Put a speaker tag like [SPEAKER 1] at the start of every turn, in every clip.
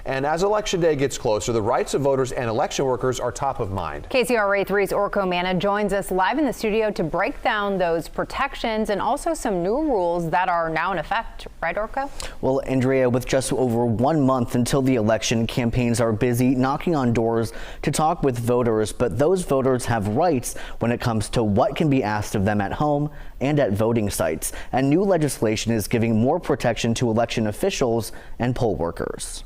[SPEAKER 1] And as Election Day gets closer, the rights of voters and election workers are top of mind.
[SPEAKER 2] KCRA 3's Orko Manna joins us live in the studio to break down those protections and also some new rules that are now in effect. Right, Orko?
[SPEAKER 3] Well, Andrea, with just over 1 month until the election, campaigns are busy knocking on doors to talk with voters, but those voters have rights when it comes to what can be asked of them at home and at voting sites. And new legislation is giving more protection to election officials and poll workers.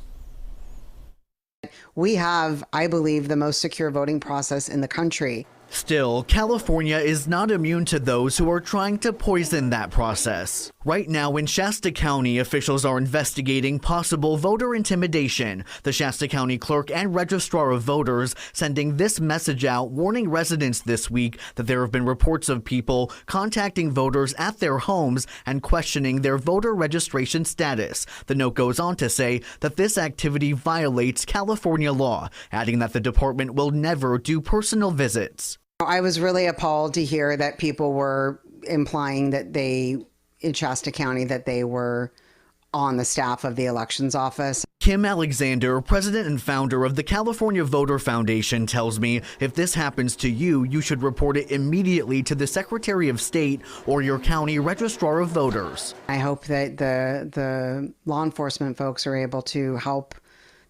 [SPEAKER 4] We have, I believe, the most secure voting process in the country.
[SPEAKER 3] Still, California is not immune to those who are trying to poison that process. Right now in Shasta County, officials are investigating possible voter intimidation. The Shasta County Clerk and Registrar of Voters sending this message out, warning residents this week that there have been reports of people contacting voters at their homes and questioning their voter registration status. The note goes on to say that this activity violates California law, adding that the department will never do personal visits.
[SPEAKER 4] I was really appalled to hear that people were implying that in Shasta County, that they were on the staff of the elections office.
[SPEAKER 3] Kim Alexander, president and founder of the California Voter Foundation, tells me if this happens to you, you should report it immediately to the Secretary of State or your county registrar of voters.
[SPEAKER 4] I hope that the law enforcement folks are able to help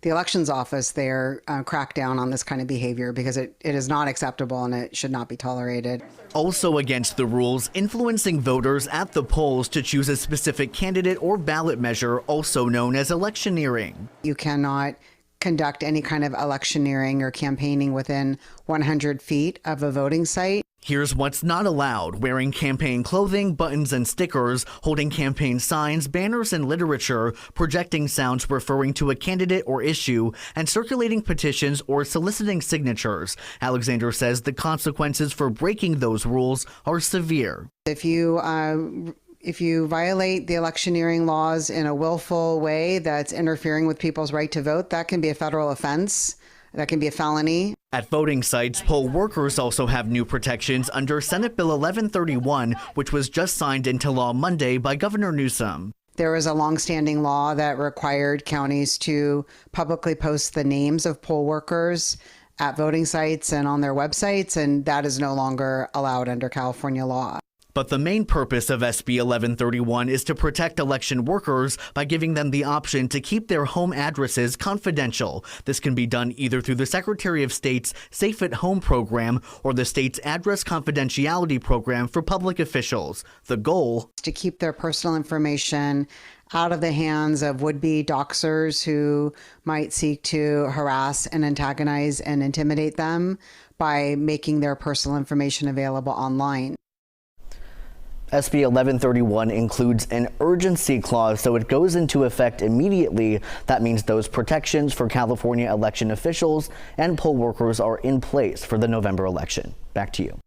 [SPEAKER 4] the elections office there crack down on this kind of behavior, because it is not acceptable and it should not be tolerated.
[SPEAKER 3] Also against the rules, influencing voters at the polls to choose a specific candidate or ballot measure, also known as electioneering.
[SPEAKER 4] You cannot conduct any kind of electioneering or campaigning within 100 feet of a voting site.
[SPEAKER 3] Here's what's not allowed: wearing campaign clothing, buttons and stickers, holding campaign signs, banners and literature, projecting sounds referring to a candidate or issue, and circulating petitions or soliciting signatures. Alexander says the consequences for breaking those rules are severe.
[SPEAKER 4] If you violate the electioneering laws in a willful way that's interfering with people's right to vote, that can be a federal offense. That can be a felony.
[SPEAKER 3] At voting sites, poll workers also have new protections under Senate Bill 1131, which was just signed into law Monday by Governor Newsom.
[SPEAKER 4] There was a longstanding law that required counties to publicly post the names of poll workers at voting sites and on their websites, and that is no longer allowed under California law.
[SPEAKER 3] But the main purpose of SB 1131 is to protect election workers by giving them the option to keep their home addresses confidential. This can be done either through the Secretary of State's Safe at Home program or the state's Address Confidentiality program for public officials. The goal
[SPEAKER 4] is to keep their personal information out of the hands of would-be doxers who might seek to harass and antagonize and intimidate them by making their personal information available online.
[SPEAKER 3] SB 1131 includes an urgency clause, so it goes into effect immediately. That means those protections for California election officials and poll workers are in place for the November election. Back to you.